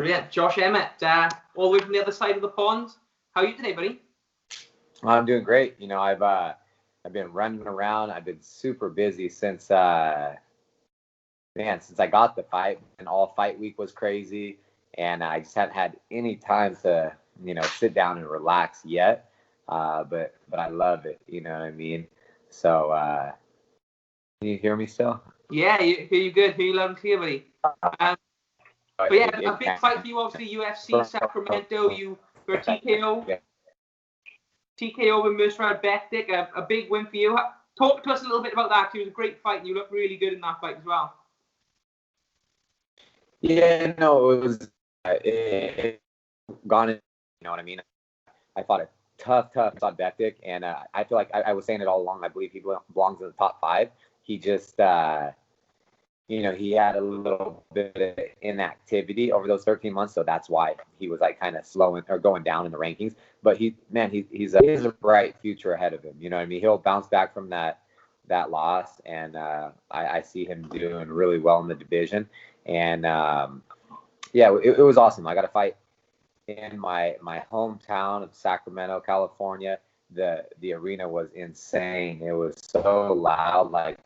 Brilliant. Josh Emmett, all the way from the other side of the pond. How are you today, buddy? I'm doing great. I've been running around. I've been super busy since I got the fight, and all fight week was crazy, and I just haven't had any time to, sit down and relax yet. But I love it. You know what I mean? So, can you hear me still? Yeah, hear you good. Hear you loud and clear, buddy. But yeah, a big fight for you, obviously, UFC Sacramento. You were TKO with Mirsad Bektic, a big win for you. Talk to us a little bit about that, because it was a great fight, and you looked really good in that fight as well. Yeah, no, it was gone. You know what I mean? I fought a tough Mirsad Bektic, and I feel like I was saying it all along. I believe he belongs in the top 5. He just, he had a little bit of inactivity over those 13 months, so that's why he was like kind of slowing or going down in the rankings. But he has a bright future ahead of him. You know what I mean? He'll bounce back from that loss, and I see him doing really well in the division. And it was awesome. I got to fight in my hometown of Sacramento, California. The arena was insane. It was so loud. Like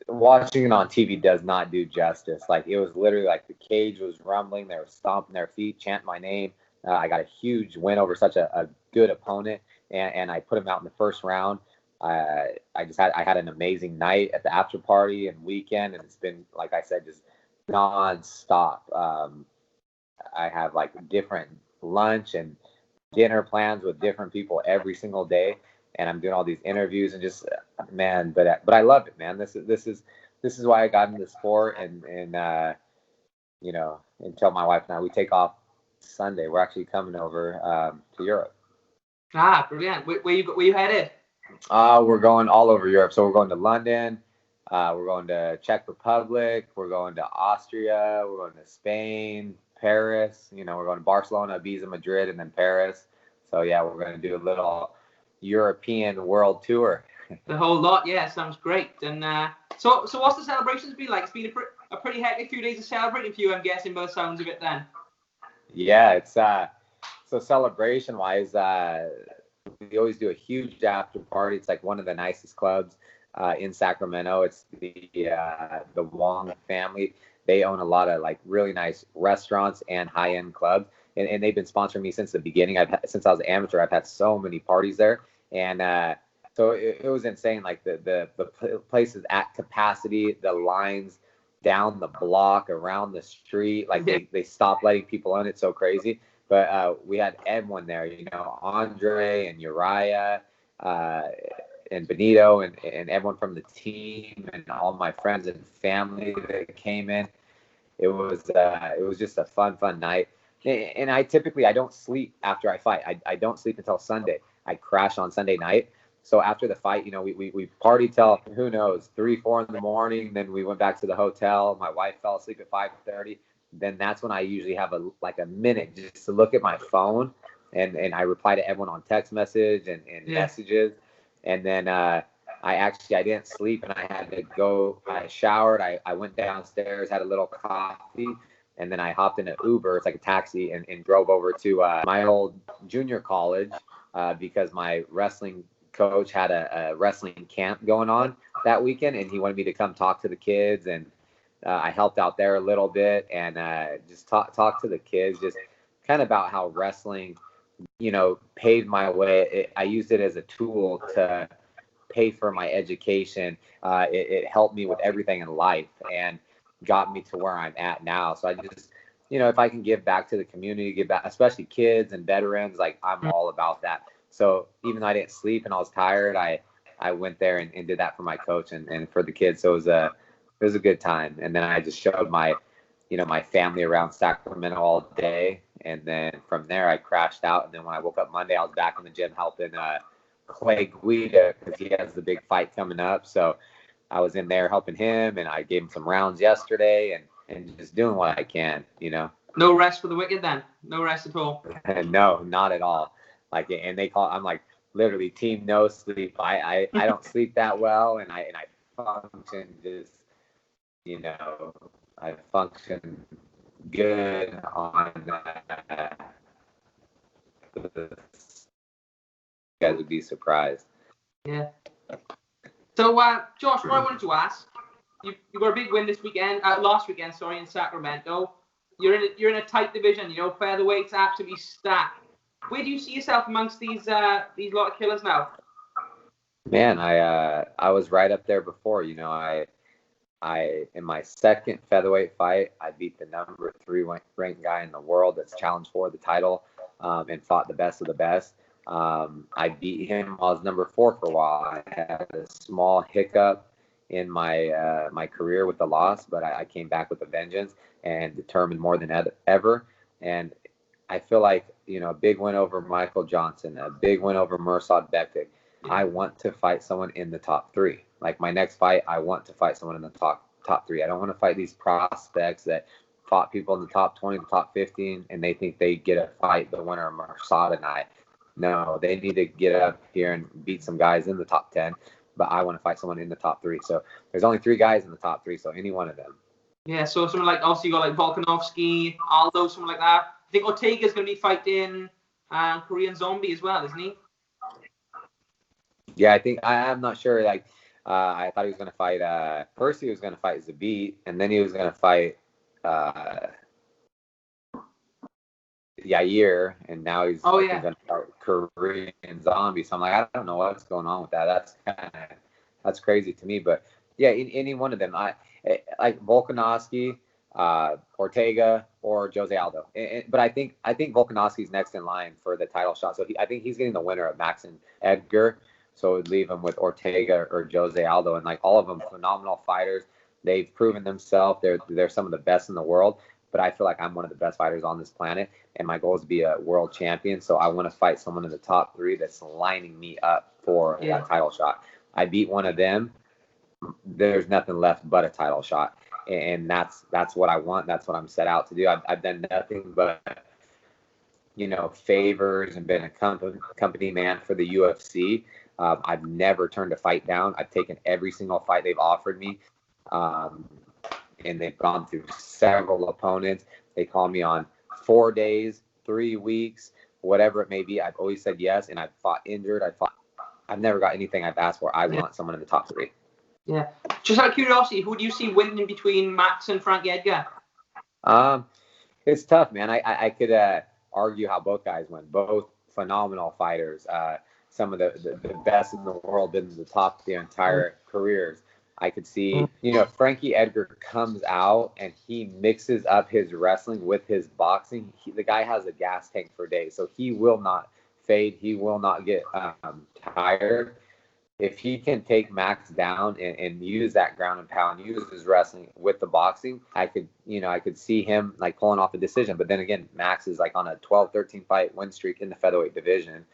watching it on TV does not do justice. Like, it was literally like the cage was rumbling. They were stomping their feet, chanting my name. I got a huge win over such a good opponent, and I put him out in the first round. I had an amazing night at the after party and weekend, and it's been, like I said, just nonstop. I have like different lunch and dinner plans with different people every single day, and I'm doing all these interviews and just, man, but I love it, man. This is why I got into the sport, and until my wife and I, we take off Sunday. We're actually coming over to Europe. Brilliant. Where you headed? We're going all over Europe. So we're going to London. We're going to Czech Republic. We're going to Austria. We're going to Spain, Paris. We're going to Barcelona, Ibiza, Madrid, and then Paris. So yeah, we're going to do a little European world tour. The whole lot, yeah, sounds great. And so what's the celebrations been like? It's been a pretty hectic few days of celebrating for you, I'm guessing, by the sounds of it then. Yeah, it's so celebration-wise, we always do a huge after party. It's like one of the nicest clubs in Sacramento. It's the Wong family. They own a lot of like really nice restaurants and high-end clubs, and they've been sponsoring me since the beginning. Since I was an amateur, I've had so many parties there, and so it was insane. Like the place is at capacity. The lines down the block, around the street, like they stopped letting people in. It's so crazy. But we had everyone there, Andre and Uriah and Benito and everyone from the team and all my friends and family that came in. It was just a fun night. And I don't sleep after I fight. I don't sleep until Sunday. I crash on Sunday night. So after the fight, we partied till, who knows, 3, 4 in the morning. Then we went back to the hotel. My wife fell asleep at 5:30. Then that's when I usually have a minute just to look at my phone, and I reply to everyone on text message and messages. And then I didn't sleep, and I had to go. I showered. I went downstairs, had a little coffee, and then I hopped in an Uber. It's like a taxi, and drove over to my old junior college because my wrestling coach had a wrestling camp going on that weekend, and he wanted me to come talk to the kids, and I helped out there a little bit, and just talk to the kids, just kind of about how wrestling, paved my way. I used it as a tool to pay for my education. It helped me with everything in life and got me to where I'm at now. So I just, if I can give back to the community, give back, especially kids and veterans, like, I'm all about that. So even though I didn't sleep and I was tired, I went there and did that for my coach and for the kids. So it was a good time. And then I just showed my family around Sacramento all day. And then from there, I crashed out. And then when I woke up Monday, I was back in the gym helping Clay Guida, because he has the big fight coming up. So I was in there helping him, and I gave him some rounds yesterday, and just doing what I can, No rest for the wicked then? No rest at all? No, not at all. Like, and I'm like literally team no sleep. I don't sleep that well, and I function just, I function good on you guys would be surprised. Yeah. So, Josh, what I wanted to ask, you got a big win this weekend, last weekend, sorry, in Sacramento. You're in a tight division, you know, featherweight's absolutely stacked. Where do you see yourself amongst these lot of killers now? Man, I was right up there before. You know, I in my second featherweight fight, I beat the number 3 ranked guy in the world that's challenged for the title, and fought the best of the best. I beat him. I was number 4 for a while. I had a small hiccup in my career with the loss, but I came back with a vengeance and determined more than ever. And I feel like, you know, a big win over Michael Johnson, a big win over Mirsad Bektic. I want to fight someone in the top 3. Like my next fight, I want to fight someone in the top 3. I don't want to fight these prospects that fought people in the top 20, the top 15, and they think they get a fight the winner of Mirsad and I. No, they need to get up here and beat some guys in the top 10. But I want to fight someone in the top 3. So there's only 3 guys in the top 3, so any one of them. Yeah, so someone like, obviously you got like Volkanovski, Aldo, someone like that. I think Ortega's going to be fighting Korean Zombie as well, isn't he? Yeah, I'm not sure. Like, I thought he was going to fight. First, he was going to fight Zabit, and then he was going to fight Yair, and now he's going to fight Korean Zombie. So I'm like, I don't know what's going on with that. That's crazy to me. But yeah, any one of them. I like Volkanovski, Ortega, or Jose Aldo. But I think Volkanovski's next in line for the title shot. So I think he's getting the winner of Max and Edgar. So it would leave him with Ortega or Jose Aldo, and like all of them phenomenal fighters. They've proven themselves. They're some of the best in the world. But I feel like I'm one of the best fighters on this planet, and my goal is to be a world champion. So I want to fight someone in the top 3 that's lining me up for that title shot. I beat one of them. There's nothing left but a title shot, and that's what I want. That's what I'm set out to do. I've done nothing but, you know, favors and been a company man for the UFC. I've never turned a fight down. I've taken every single fight they've offered me, and they've gone through several opponents. They call me on 4 days, 3 weeks, whatever it may be. I've always said yes, and I've fought injured. I've never got anything I've asked for. I want someone in the top 3. Yeah. Just out of curiosity, who do you see winning between Max and Frankie Edgar? It's tough, man. I could argue how both guys win. Both phenomenal fighters. Some of the best in the world, been to the top of their entire careers. I could see, you know, Frankie Edgar comes out and he mixes up his wrestling with his boxing. The guy has a gas tank for days, so he will not fade. He will not get tired. If he can take Max down and use that ground and pound, use his wrestling with the boxing, I could see him like pulling off a decision. But then again, Max is like on a 12-13 fight win streak in the featherweight division.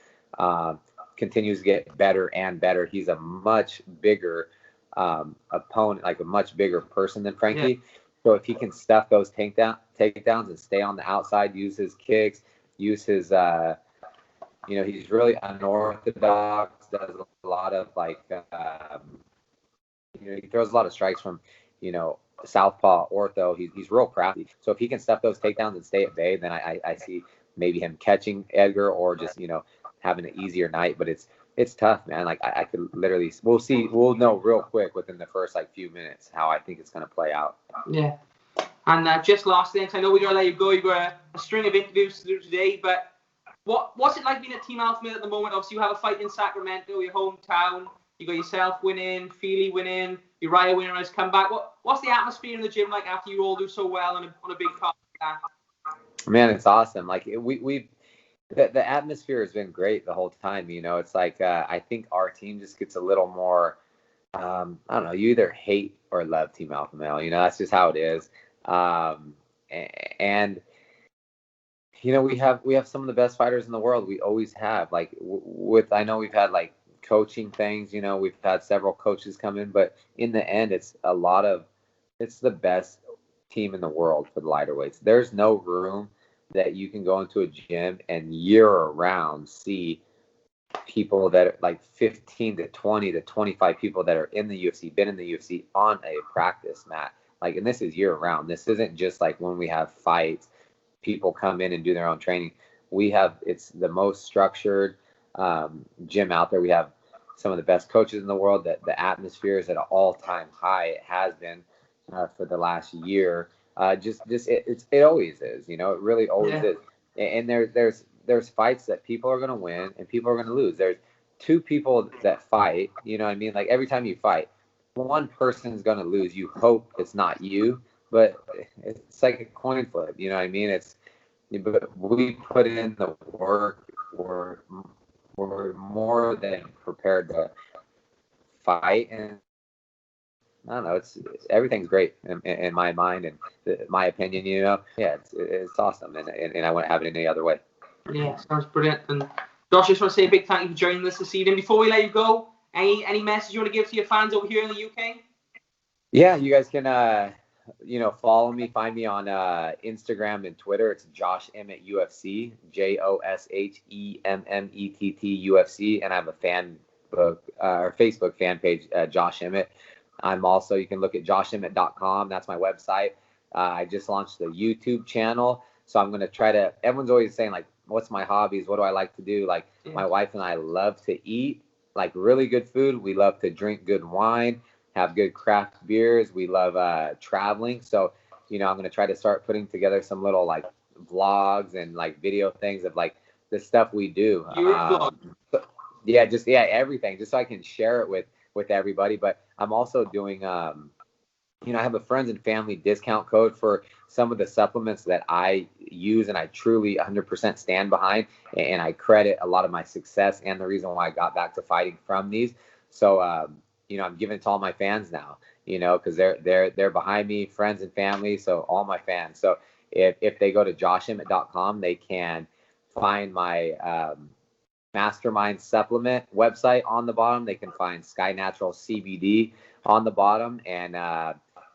Continues to get better and better. He's a much bigger opponent, like a much bigger person than Frankie. Yeah. So if he can stuff those takedowns and stay on the outside, use his kicks, use his, he's really unorthodox, does a lot of like, he throws a lot of strikes from, southpaw, ortho. He's real crafty. So if he can stuff those takedowns and stay at bay, then I see maybe him catching Edgar or just, having an easier night. But it's tough, man. Like I could literally, we'll know real quick within the first like few minutes how I think it's going to play out. Yeah. And just last thing, I know we got to let you go. You got a string of interviews to do today, but what's it like being at Team Alpha Male at the moment? Obviously, you have a fight in Sacramento, your hometown. You got yourself winning, Feely winning, Uriah winning has come back. What's the atmosphere in the gym like after you all do so well on a big card like that? Man, it's awesome. Like the atmosphere has been great the whole time. It's like I think our team just gets a little more. I don't know. You either hate or love Team Alpha Male. That's just how it is. And we have some of the best fighters in the world. We always have. Like I know we've had like coaching things. We've had several coaches come in, but in the end, it's the best team in the world for the lighter weights. There's no room that you can go into a gym and year around see people that are like 15 to 20 to 25 people that are in the UFC, been in the UFC on a practice mat. like, and this is year round. This isn't just like when we have fights, people come in and do their own training. It's the most structured gym out there. We have some of the best coaches in the world. That the atmosphere is at an all-time high. It has been for the last year. It always is. You know, it really always is. And there's fights that people are going to win and people are going to lose. There's two people that fight. You know what I mean? Like, every time you fight, one person's going to lose. You hope it's not you, but it's like a coin flip. You know what I mean? But we put in the work. We're more than prepared to fight, and I don't know. Everything's great in my mind and my opinion. You know, yeah, it's awesome, and I wouldn't have it any other way. Yeah, sounds brilliant. And Josh, I just want to say a big thank you for joining us this evening. Before we let you go, any message you want to give to your fans over here in the UK? Yeah, you guys can follow me, find me on Instagram and Twitter. It's Josh Emmett UFC, JoshEmmett UFC, and I have a Facebook fan page, Josh Emmett. I'm also, you can look at joshemmett.com. That's my website. I just launched the YouTube channel, so I'm going to try to, everyone's always saying, like, what's my hobbies? What do I like to do? Like, my wife and I love to eat, like, really good food. We love to drink good wine, have good craft beers. We love traveling. So, I'm going to try to start putting together some little, like, vlogs and, like, video things of, like, the stuff we do. Everything, just so I can share it with everybody. But I'm also doing, I have a friends and family discount code for some of the supplements that I use and I truly 100% stand behind. And I credit a lot of my success and the reason why I got back to fighting from these. So, I'm giving it to all my fans now, because they're behind me, friends and family. So all my fans. So if they go to joshemmett.com, they can find my Mastermind supplement website on the bottom. They can find Sky Natural CBD on the bottom, and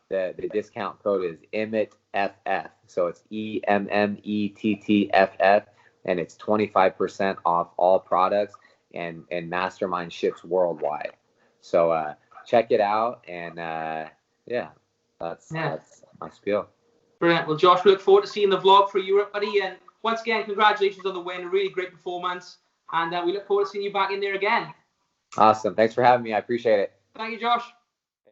the discount code is EmmettFF. So it's EMMETTFF, and it's 25% off all products, and Mastermind ships worldwide. So check it out, and that's my spiel. Brilliant. Well, Josh, we look forward to seeing the vlog for Europe, buddy. And once again, congratulations on the win. A really great performance. And we look forward to seeing you back in there again. Awesome. Thanks for having me. I appreciate it. Thank you, Josh.